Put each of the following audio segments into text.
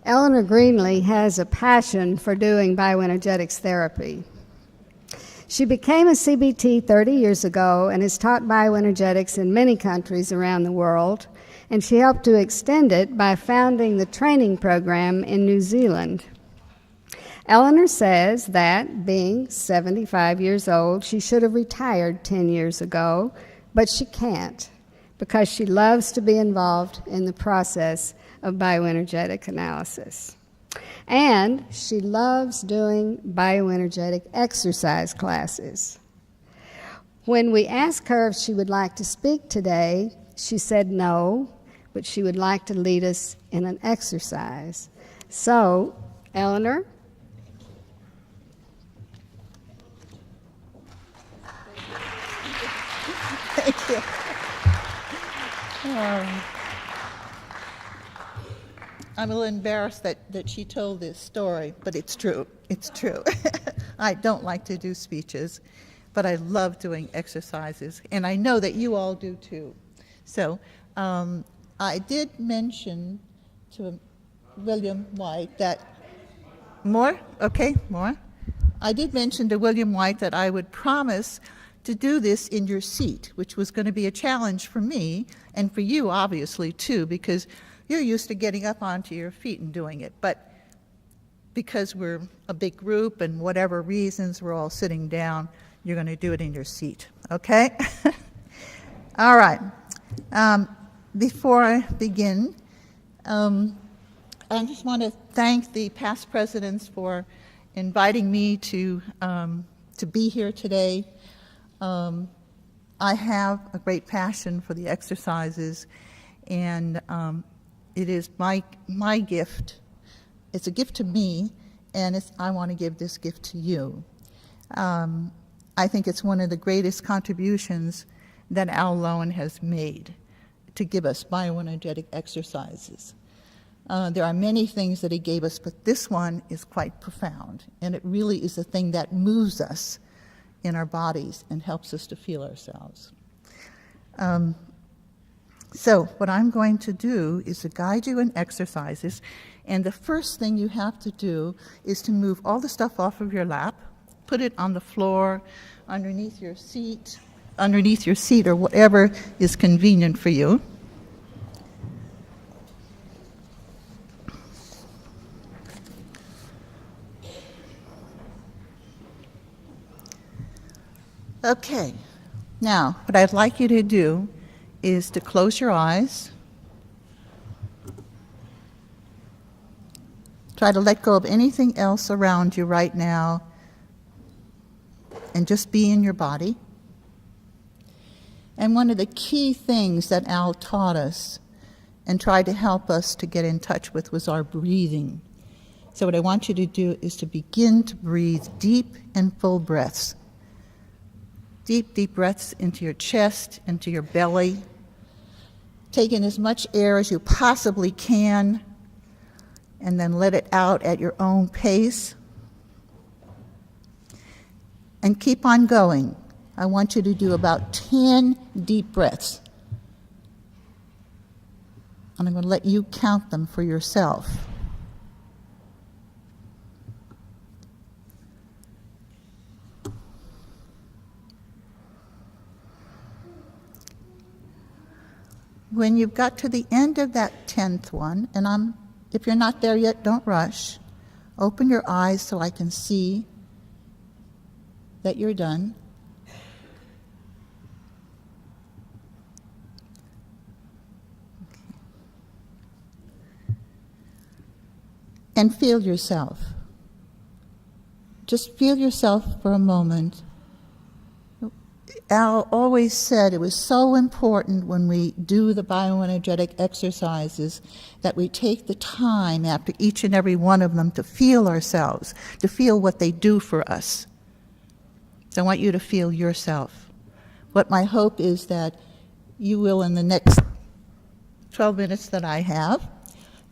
Eleanor Greenlee has a passion for doing bioenergetics therapy. She became a CBT 30 years ago and has taught bioenergetics in many countries around the world, and she helped to extend it by founding the training program in New Zealand. Eleanor says that, being 75 years old, she should have retired 10 years ago, but she can't because she loves to be involved in the process of bioenergetic analysis. And she loves doing bioenergetic exercise classes. When we asked her if she would like to speak today, she said no, but she would like to lead us in an exercise. So, Eleanor? Thank you. I'm a little embarrassed that she told this story, but it's true. It's true. I don't like to do speeches, but I love doing exercises, and I know that you all do too. So I did mention to William White that, more? Okay, more? I did mention to William White that I would promise to do this in your seat, which was going to be a challenge for me, and for you, obviously, too, because you're used to getting up onto your feet and doing it. But because we're a big group and whatever reasons we're all sitting down, you're going to do it in your seat, okay? All right. Before I begin, I just want to thank the past presidents for inviting me to be here today. I have a great passion for the exercises, and it is my gift. It's a gift to me, and I want to give this gift to you. I think it's one of the greatest contributions that Al Lowen has made to give us bioenergetic exercises. There are many things that he gave us, but this one is quite profound, and it really is the thing that moves us in our bodies and helps us to feel ourselves. So what I'm going to do is to guide you in exercises, and the first thing you have to do is to move all the stuff off of your lap, put it on the floor, underneath your seat or whatever is convenient for you. Okay, now what I'd like you to do is to close your eyes. Try to let go of anything else around you right now and just be in your body. And one of the key things that Al taught us and tried to help us to get in touch with was our breathing. So what I want you to do is to begin to breathe deep and full breaths. Deep, deep breaths into your chest, into your belly. Take in as much air as you possibly can, and then let it out at your own pace. And keep on going. I want you to do about 10 deep breaths. And I'm going to let you count them for yourself. When you've got to the end of that 10th one, and if you're not there yet, don't rush. Open your eyes so I can see that you're done. And feel yourself. Just feel yourself for a moment. Al always said it was so important when we do the bioenergetic exercises that we take the time after each and every one of them to feel ourselves, to feel what they do for us. So I want you to feel yourself. What my hope is that you will, in the next 12 minutes that I have,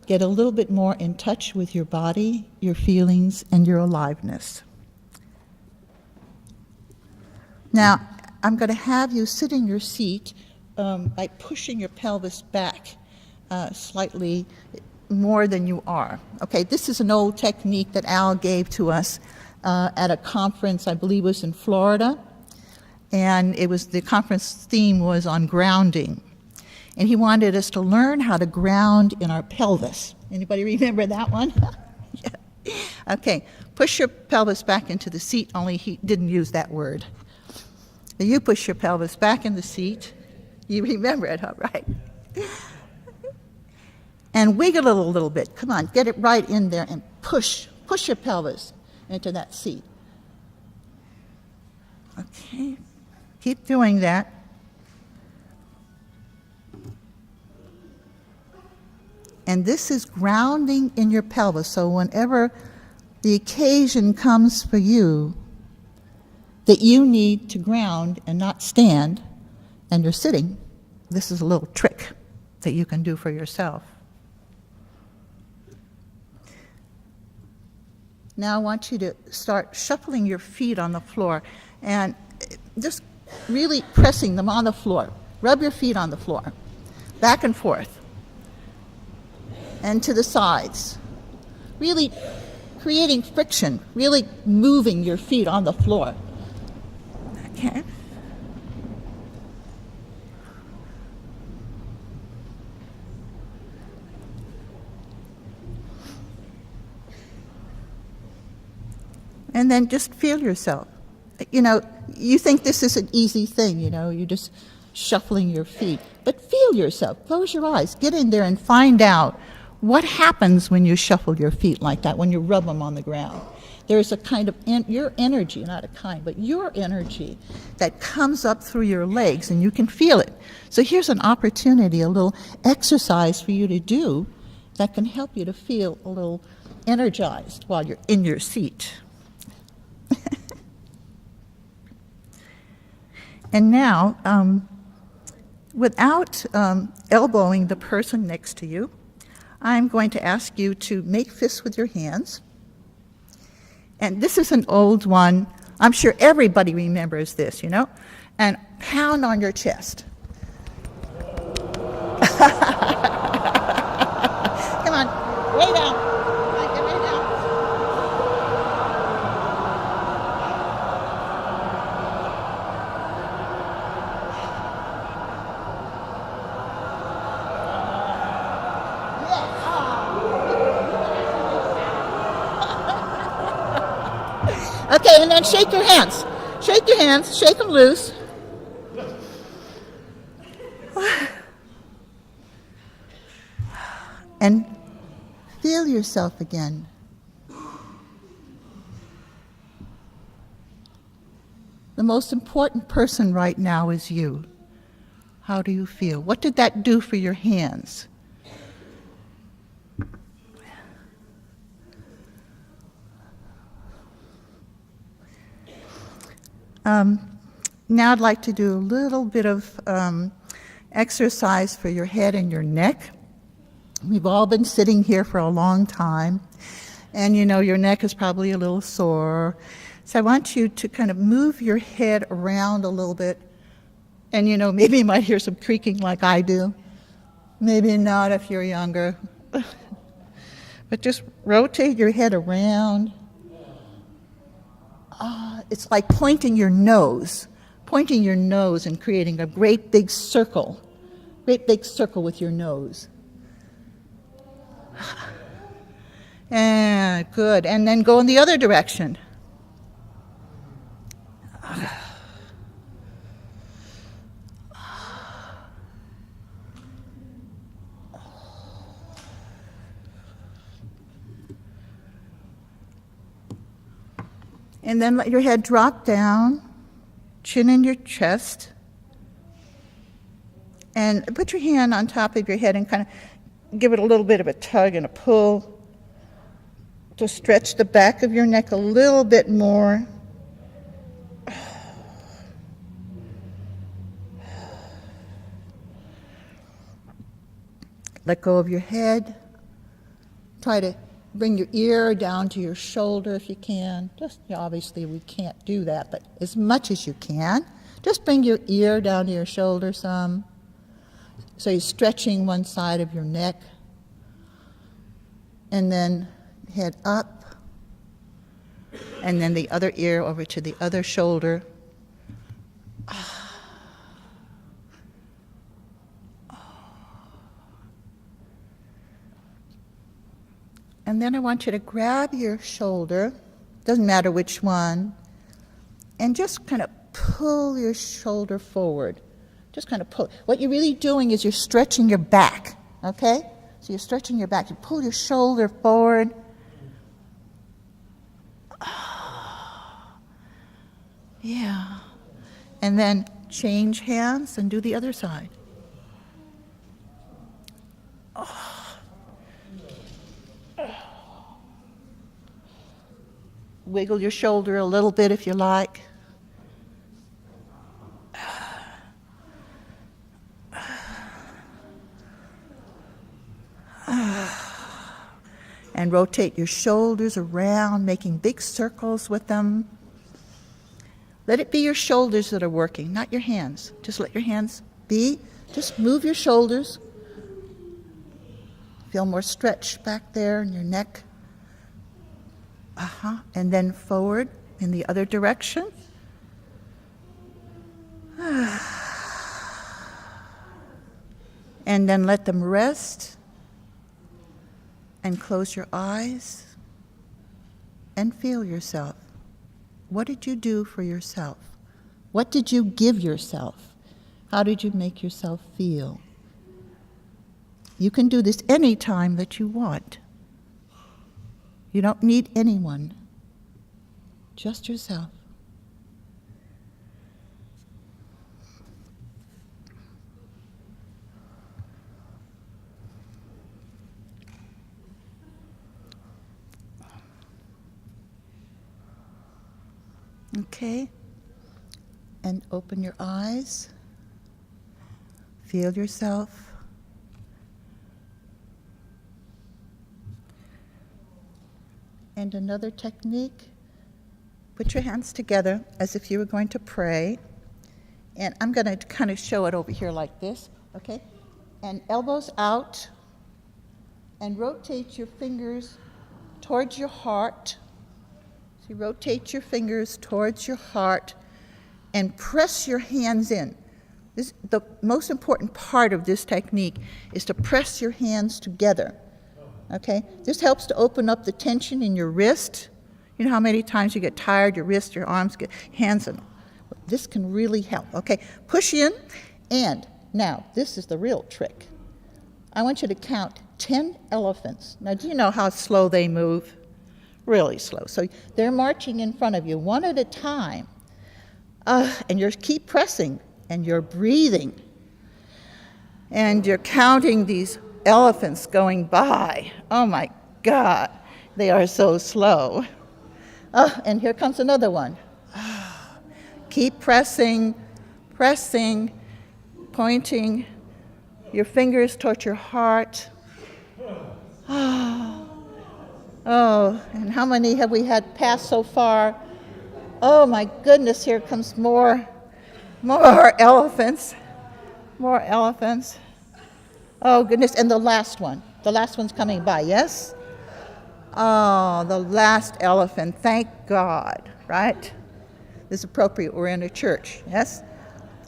get a little bit more in touch with your body, your feelings, and your aliveness. Now, I'm going to have you sit in your seat by pushing your pelvis back slightly. more than you are. Okay, this is an old technique that Al gave to us at a conference, I believe it was in Florida, and the conference theme was on grounding. And he wanted us to learn how to ground in our pelvis. Anybody remember that one? Yeah. Okay, push your pelvis back into the seat, only he didn't use that word. You push your pelvis back in the seat. You remember it, all right? And wiggle it a little bit. Come on, get it right in there and push your pelvis into that seat. Okay, keep doing that. And this is grounding in your pelvis. So whenever the occasion comes for you that you need to ground and not stand, and you're sitting, this is a little trick that you can do for yourself. Now I want you to start shuffling your feet on the floor and just really pressing them on the floor. Rub your feet on the floor, back and forth, and to the sides. Really creating friction, really moving your feet on the floor. Okay. And then just feel yourself. You know, you think this is an easy thing, you know, you're just shuffling your feet. But feel yourself. Close your eyes. Get in there and find out what happens when you shuffle your feet like that, when you rub them on the ground. There's a kind of your energy, not a kind, but your energy that comes up through your legs, and you can feel it. So here's an opportunity, a little exercise for you to do that can help you to feel a little energized while you're in your seat. And now, without elbowing the person next to you, I'm going to ask you to make fists with your hands. And this is an old one. I'm sure everybody remembers this, you know. And pound on your chest. Come on, way down. Get way down. Okay, and then shake your hands. Shake your hands, shake them loose. And feel yourself again. The most important person right now is you. How do you feel? What did that do for your hands? Now I'd like to do a little bit of exercise for your head and your neck. We've all been sitting here for a long time, and you know your neck is probably a little sore. So I want you to kind of move your head around a little bit, and you know maybe you might hear some creaking like I do. Maybe not if you're younger. But just rotate your head around. It's like pointing your nose and creating a great big circle with your nose. And good. And then go in the other direction. And then let your head drop down, chin in your chest, and put your hand on top of your head and kind of give it a little bit of a tug and a pull to stretch the back of your neck a little bit more. Let go of your head. Try to bring your ear down to your shoulder if you can. Just obviously we can't do that, but as much as you can, just bring your ear down to your shoulder some. So you're stretching one side of your neck. and then head up, and then the other ear over to the other shoulder. And then I want you to grab your shoulder, doesn't matter which one, and just kind of pull your shoulder forward. Just kind of pull. What you're really doing is you're stretching your back, okay? So you're stretching your back. You pull your shoulder forward. Yeah. And then change hands and do the other side. Wiggle your shoulder a little bit if you like. And rotate your shoulders around, making big circles with them. Let it be your shoulders that are working, not your hands. Just let your hands be. Just move your shoulders. Feel more stretch back there in your neck. And then forward in the other direction. And then let them rest. And close your eyes. And feel yourself. What did you do for yourself? What did you give yourself? How did you make yourself feel? You can do this any time that you want. You don't need anyone, just yourself. Okay, and open your eyes. Feel yourself. And another technique, put your hands together as if you were going to pray. And I'm going to kind of show it over here like this, okay? And elbows out, and rotate your fingers towards your heart. So you rotate your fingers towards your heart and press your hands in. The most important part of this technique is to press your hands together. Okay, this helps to open up the tension in your wrist. You know how many times you get tired, your wrist, your arms, hands, and this can really help. Okay, push in, and now this is the real trick. I want you to count 10 elephants. Now, do you know how slow they move? Really slow. So they're marching in front of you one at a time, and you keep pressing, and you're breathing, and you're counting these elephants going by. Oh my God, they are so slow. And here comes another one. Keep pressing, pressing, pointing your fingers toward your heart. Oh, and how many have we had pass so far? Oh my goodness, here comes more elephants, more elephants. Oh, goodness, and the last one's coming by, yes? Oh, the last elephant, thank God, right? This is appropriate, we're in a church, yes?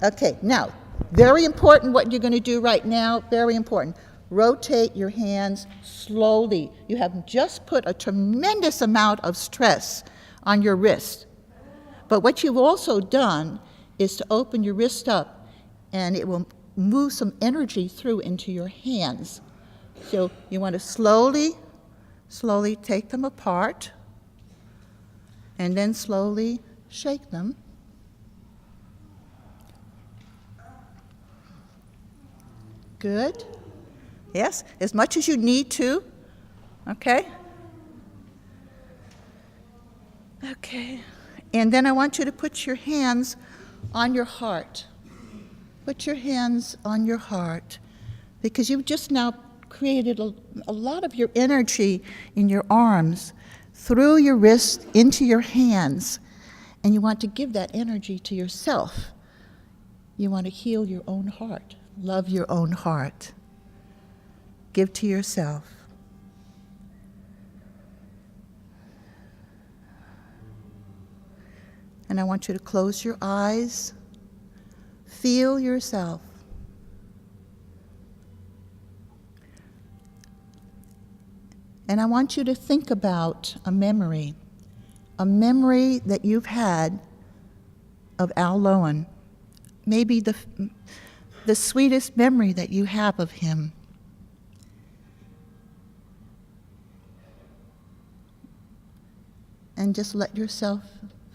Okay, now, very important what you're going to do right now, very important. Rotate your hands slowly. You have just put a tremendous amount of stress on your wrist. But what you've also done is to open your wrist up, and it will move some energy through into your hands. So you want to slowly take them apart, and then slowly shake them. Good. Yes, as much as you need to. Okay? Okay. And then I want you to put your hands on your heart. Put your hands on your heart, because you've just now created a lot of your energy in your arms through your wrist into your hands, and you want to give that energy to yourself. You want to heal your own heart, love your own heart. Give to yourself. And I want you to close your eyes. Feel yourself. And I want you to think about a memory that you've had of Al Lowen, maybe the sweetest memory that you have of him. And just let yourself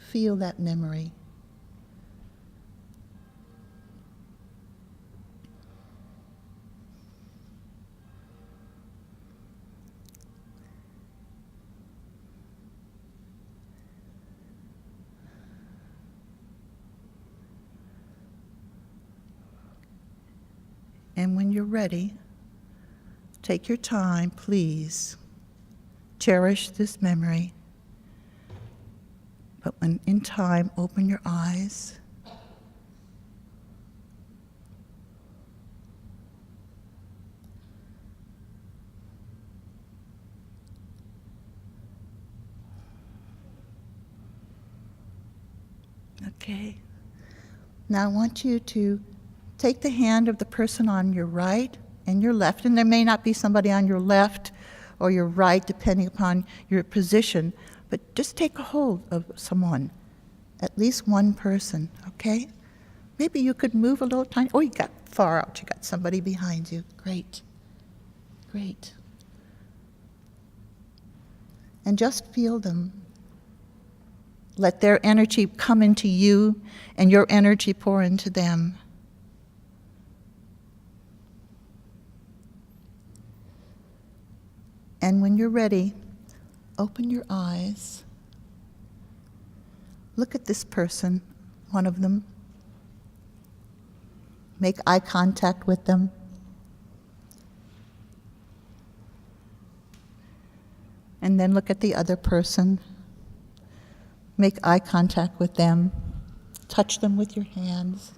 feel that memory. And when you're ready, take your time, please. Cherish this memory. But when in time, open your eyes. Okay. Now I want you to take the hand of the person on your right and your left, and there may not be somebody on your left or your right, depending upon your position, but just take a hold of someone, at least one person, okay? Maybe you could move a little tiny. Oh, you got far out. You got somebody behind you. Great. Great. And just feel them. Let their energy come into you and your energy pour into them. And when you're ready, open your eyes. Look at this person, one of them. Make eye contact with them. And then look at the other person. Make eye contact with them. Touch them with your hands.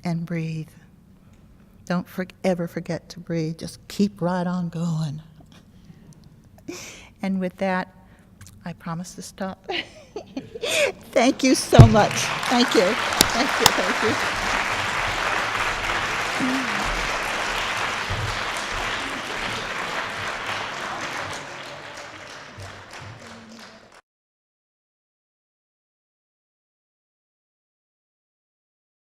And breathe. Don't ever forget to breathe. Just keep right on going. And with that, I promise to stop. Thank you so much. Thank you. Thank you. Thank you.